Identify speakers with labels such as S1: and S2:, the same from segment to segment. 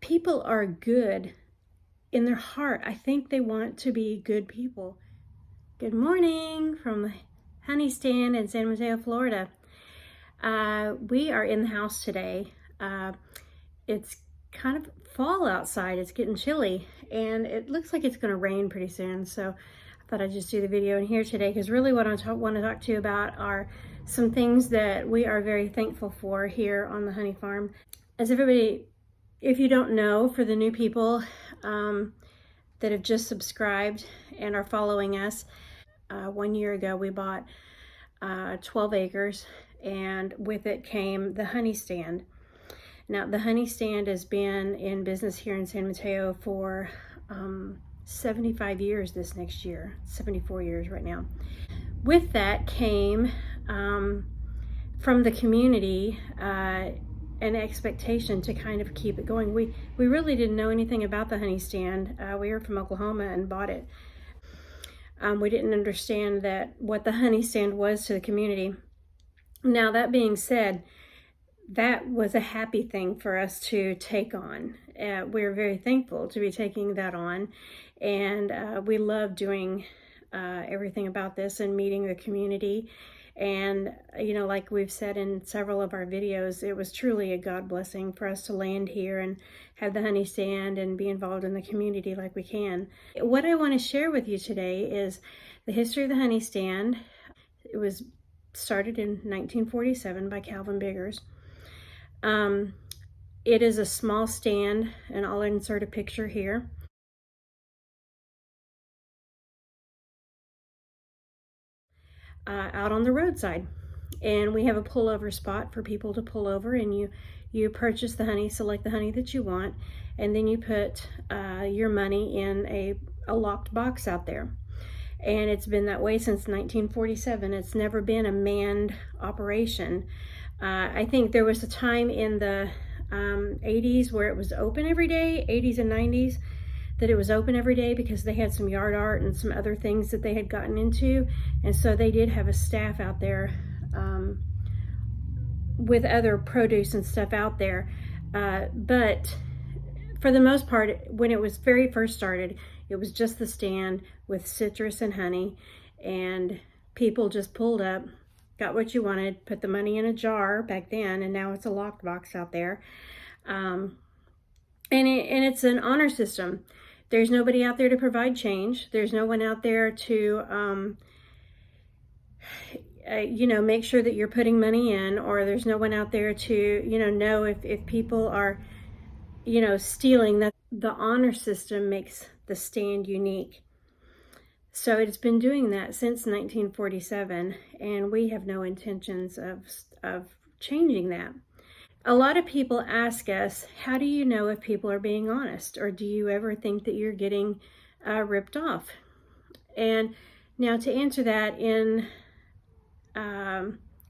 S1: people are good in their heart. I think they want to be good people. Good morning from the honey stand in San Mateo, Florida. We are in the house today. It's kind of fall outside. It's getting chilly and it looks like it's going to rain pretty soon. So I thought I'd just do the video in here today because really what I want to talk to you about are some things that we are very thankful for here on the honey farm. As everybody, if you don't know, for the new people that have just subscribed and are following us, 1 year ago we bought 12 acres, and with it came the honey stand. Now the honey stand has been in business here in San Mateo for 75 years this next year, 74 years right now. With that came from the community an expectation to kind of keep it going. We really didn't know anything about the honey stand. We were from Oklahoma and bought it. We didn't understand what the honey stand was to the community. Now that being said, that was a happy thing for us to take on. We're very thankful to be taking that on, and we love doing everything about this and meeting the community. And you know, like we've said in several of our videos, it was truly a God blessing for us to land here and have the honey stand and be involved in the community like we can. What I want to share with you today is the history of the honey stand. It was started in 1947 by Calvin Biggers. It is a small stand, and I'll insert a picture here. Out on the roadside, and we have a pullover spot for people to pull over, and you purchase the honey, select the honey that you want, and then you put your money in a locked box out there. And it's been that way since 1947. It's never been a manned operation. I think there was a time in the 80s where it was open every day, 80s and 90s, that it was open every day because they had some yard art and some other things that they had gotten into. And so they did have a staff out there with other produce and stuff out there. But for the most part, when it was very first started, it was just the stand with citrus and honey, and people just pulled up, got what you wanted, put the money in a jar back then, and now it's a locked box out there. And it's an honor system. There's nobody out there to provide change. There's no one out there to, you know, make sure that you're putting money in, or there's no one out there to, you know if people are, you know, stealing. That the honor system makes the stand unique. So it's been doing that since 1947, and we have no intentions of changing that. A lot of people ask us, how do you know if people are being honest? Or do you ever think that you're getting ripped off? And now to answer that in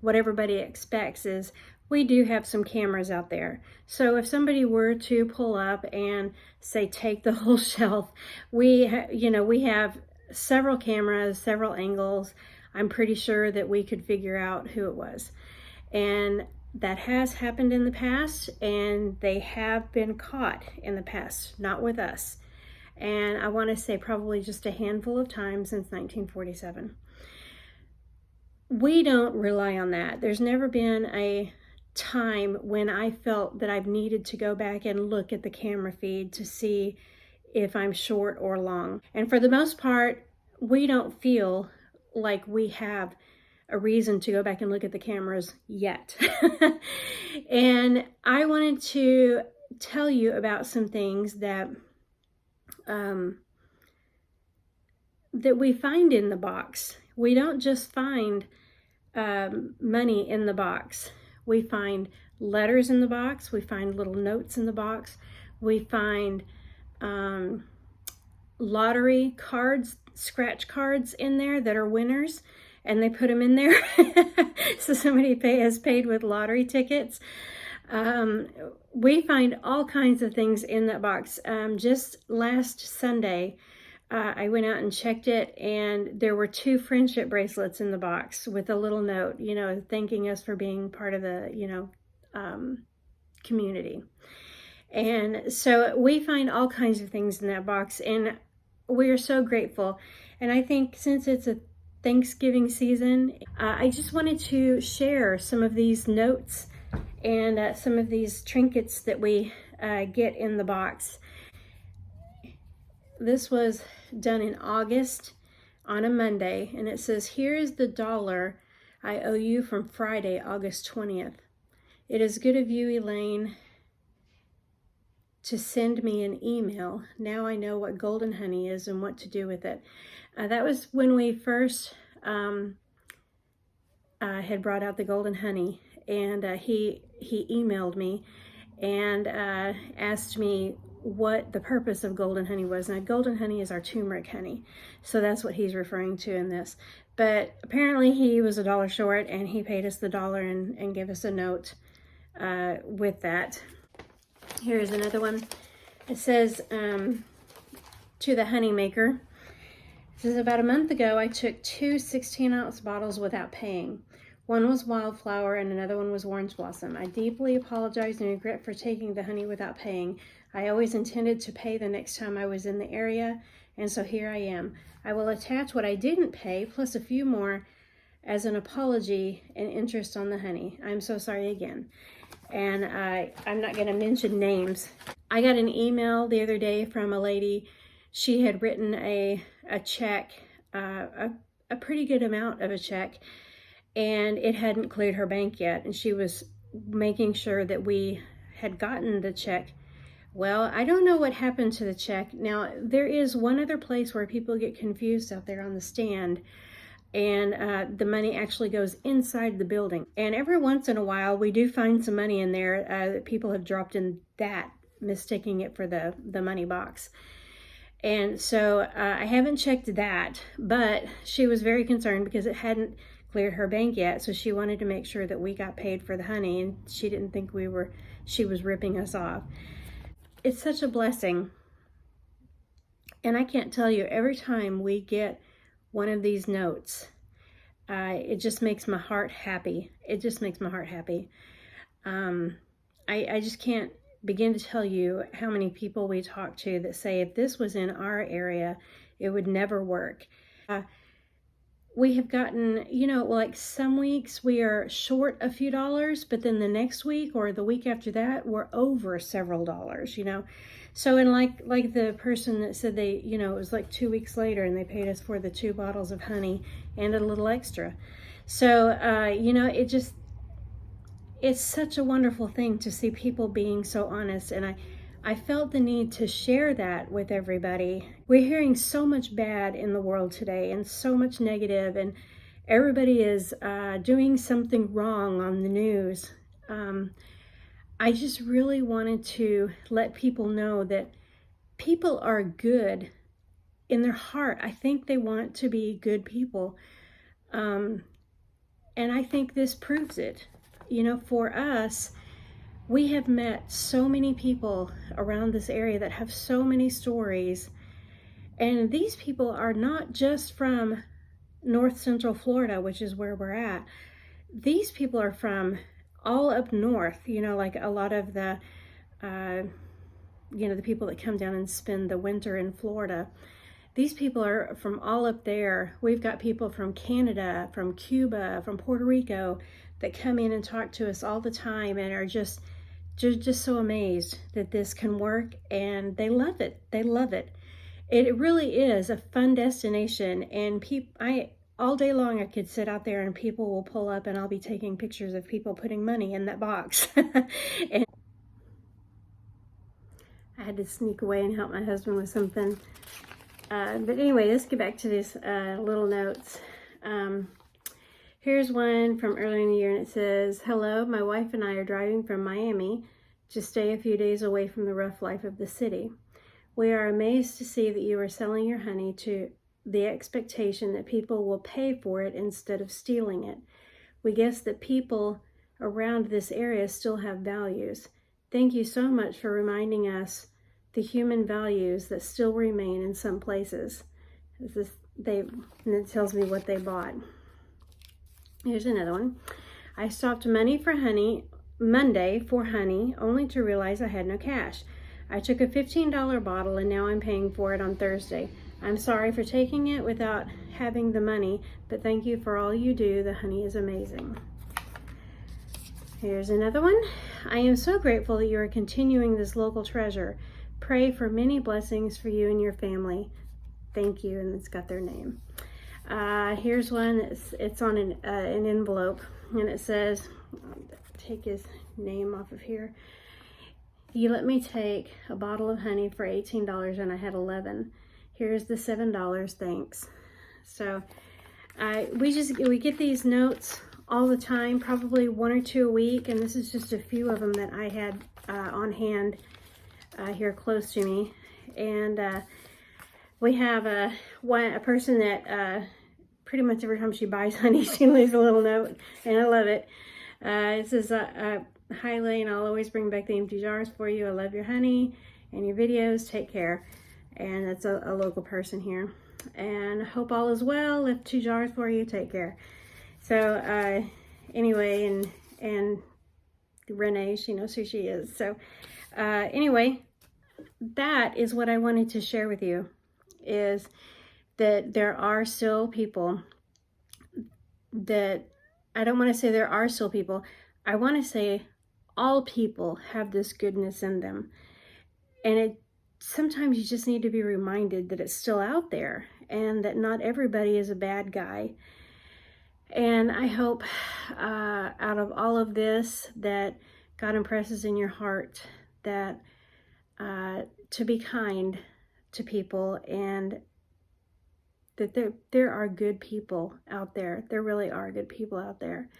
S1: what everybody expects is, we do have some cameras out there. So if somebody were to pull up and say, take the whole shelf, we have several cameras, several angles. I'm pretty sure that we could figure out who it was. And that has happened in the past, and they have been caught in the past, not with us. And I want to say probably just a handful of times since 1947. We don't rely on that. There's never been a time when I felt that I've needed to go back and look at the camera feed to see if I'm short or long. And for the most part, we don't feel like we have a reason to go back and look at the cameras yet. And I wanted to tell you about some things that that we find in the box. We don't just find money in the box. We find letters in the box. We find little notes in the box. We find lottery cards, scratch cards in there that are winners, and they put them in there. So somebody has paid with lottery tickets. We find all kinds of things in that box. Just last Sunday, I went out and checked it, and there were 2 friendship bracelets in the box with a little note, you know, thanking us for being part of the, community. And so we find all kinds of things in that box, and we are so grateful. And I think since it's a Thanksgiving season, I just wanted to share some of these notes and some of these trinkets that we get in the box. This was done in August on a Monday, and it says, "Here is the dollar I owe you from Friday, August 20th. It is good of you, Elaine, to send me an email. Now I know what golden honey is and what to do with it." That was when we first had brought out the golden honey, and he emailed me and asked me what the purpose of golden honey was. Now, golden honey is our turmeric honey, so that's what he's referring to in this. But apparently he was $1 short, and he paid us the $1 and gave us a note with that. Here's another one. It says, to the honey maker. It says, "About a month ago, I took 2 16-ounce bottles without paying. One was wildflower and another one was orange blossom. I deeply apologize and regret for taking the honey without paying. I always intended to pay the next time I was in the area, and so here I am. I will attach what I didn't pay, plus a few more, as an apology and interest on the honey. I'm so sorry again." And I'm not going to mention names. I got an email the other day from a lady. She had written a check, a pretty good amount of a check, and it hadn't cleared her bank yet, and she was making sure that we had gotten the check. Well, I don't know what happened to the check. Now, there is one other place where people get confused out there on the stand, and the money actually goes inside the building. And every once in a while, we do find some money in there that people have dropped in that, mistaking it for the money box. And so I haven't checked that, but she was very concerned because it hadn't cleared her bank yet, so she wanted to make sure that we got paid for the honey, and she didn't think she was ripping us off. It's such a blessing, and I can't tell you, every time we get one of these notes, it just makes my heart happy. It just makes my heart happy. I just can't begin to tell you how many people we talk to that say if this was in our area, it would never work. We have gotten, like some weeks we are short a few dollars, but then the next week or the week after that, we're over several dollars, So, and like the person that said they, it was like 2 weeks later and they paid us for the 2 bottles of honey and a little extra. So, it's such a wonderful thing to see people being so honest, and I felt the need to share that with everybody. We're hearing so much bad in the world today and so much negative, and everybody is doing something wrong on the news. I just really wanted to let people know that people are good in their heart. I think they want to be good people. And I think this proves it. For us, we have met so many people around this area that have so many stories. And these people are not just from North Central Florida, which is where we're at. These people are from all up north, like a lot of the, the people that come down and spend the winter in Florida. These people are from all up there. We've got people from Canada, from Cuba, from Puerto Rico that come in and talk to us all the time and are just so amazed that this can work, and they love it. They love it. It really is a fun destination, and all day long I could sit out there and people will pull up and I'll be taking pictures of people putting money in that box. And I had to sneak away and help my husband with something. But anyway, let's get back to these little notes. Here's one from earlier in the year, and it says, "Hello, my wife and I are driving from Miami to stay a few days away from the rough life of the city. We are amazed to see that you are selling your honey to the expectation that people will pay for it instead of stealing it. We guess that people around this area still have values. Thank you so much for reminding us the human values that still remain in some places." And it tells me what they bought. Here's another one. "I stopped money for honey Monday for honey, only to realize I had no cash. I took a $15 bottle and now I'm paying for it on Thursday. I'm sorry for taking it without having the money, but thank you for all you do. The honey is amazing. Here's another one. I am so grateful that you are continuing this local treasure. Pray for many blessings for you and your family. Thank you, and it's got their name. Here's one. It's on an envelope, and it says, take his name off of here. You let me take a bottle of honey for $18 and I had 11. Here's the $7, thanks. So we get these notes all the time, probably 1 or 2 a week, and this is just a few of them that I had on hand here close to me. And we have a person that pretty much every time she buys honey, she leaves a little note, and I love it. It says, hi Lane, I'll always bring back the empty jars for you. I love your honey and your videos. Take care. And that's a local person here. And hope all is well. Left 2 jars for you. Take care. So anyway, and Renee, she knows who she is. So anyway, that is what I wanted to share with you, is that there are still people that, I don't want to say there are still people, I want to say all people have this goodness in them. And sometimes you just need to be reminded that it's still out there and that not everybody is a bad guy. And I hope out of all of this that God impresses in your heart that to be kind to people, and that there are good people out there. There really are good people out there.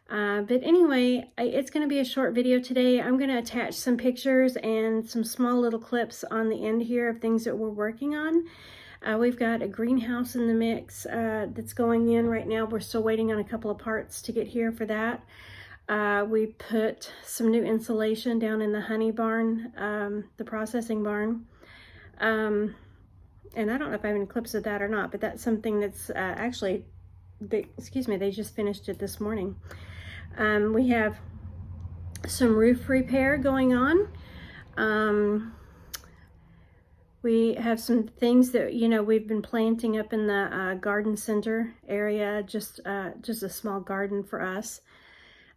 S1: But anyway, it's going to be a short video today. I'm going to attach some pictures and some small little clips on the end here of things that we're working on. We've got a greenhouse in the mix that's going in right now. We're still waiting on a couple of parts to get here for that. We put some new insulation down in the honey barn, the processing barn. And I don't know if I have any clips of that or not, but that's something that's actually, they just finished it this morning. We have some roof repair going on. We have some things that, we've been planting up in the garden center area, just a small garden for us.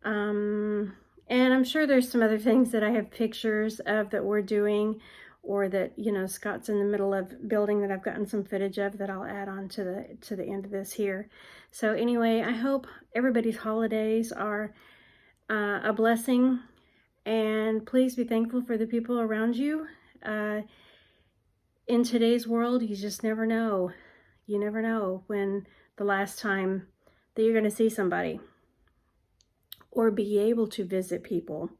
S1: And I'm sure there's some other things that I have pictures of that we're doing, or that, Scott's in the middle of building that I've gotten some footage of that I'll add on to the end of this here. So anyway, I hope everybody's holidays are a blessing, and please be thankful for the people around you. In today's world, you just never know. You never know when the last time that you're going to see somebody or be able to visit people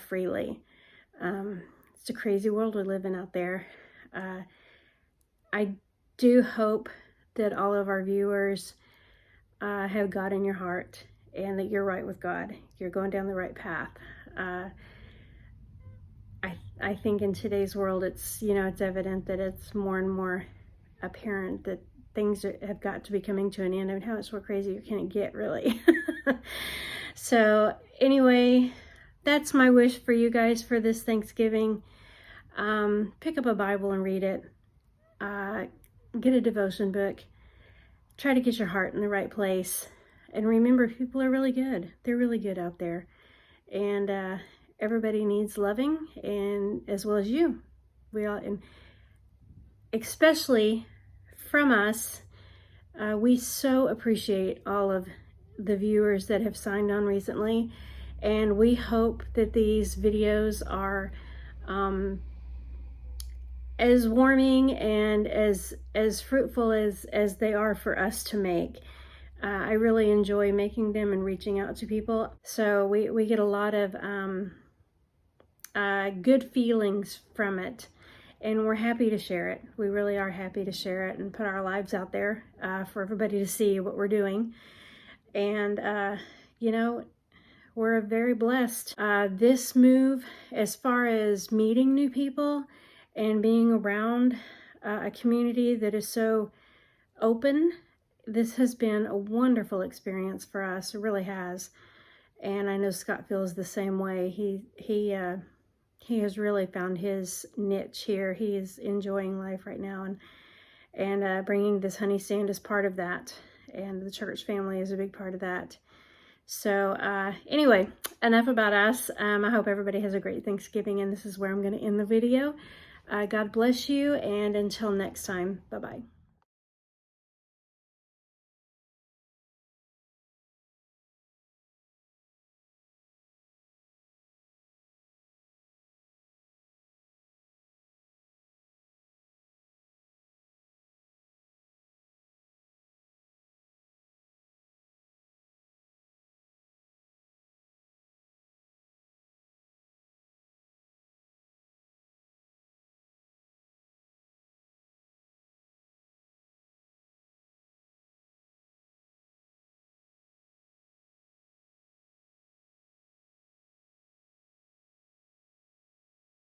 S1: freely. It's a crazy world we live in out there. I do hope that all of our viewers have God in your heart, and that you're right with God. You're going down the right path. I think in today's world, it's evident that it's more and more apparent that things have got to be coming to an end. I mean, how much more crazy can it get, really? So anyway, that's my wish for you guys for this Thanksgiving. Pick up a Bible and read it. Get a devotion book. Try to get your heart in the right place. And remember, people are really good. They're really good out there. And everybody needs loving, and as well as you. We all, and especially from us, we so appreciate all of the viewers that have signed on recently. And we hope that these videos are as warming and as fruitful as they are for us to make. I really enjoy making them and reaching out to people. So we get a lot of good feelings from it, and we're happy to share it. We really are happy to share it and put our lives out there for everybody to see what we're doing. And we're very blessed. This move, as far as meeting new people and being around a community that is so open, this has been a wonderful experience for us. It really has. And I know Scott feels the same way. He has really found his niche here. He is enjoying life right now, and bringing this honey stand is part of that. And the church family is a big part of that. So anyway, enough about us. I hope everybody has a great Thanksgiving, and this is where I'm going to end the video. God bless you, and until next time, bye-bye.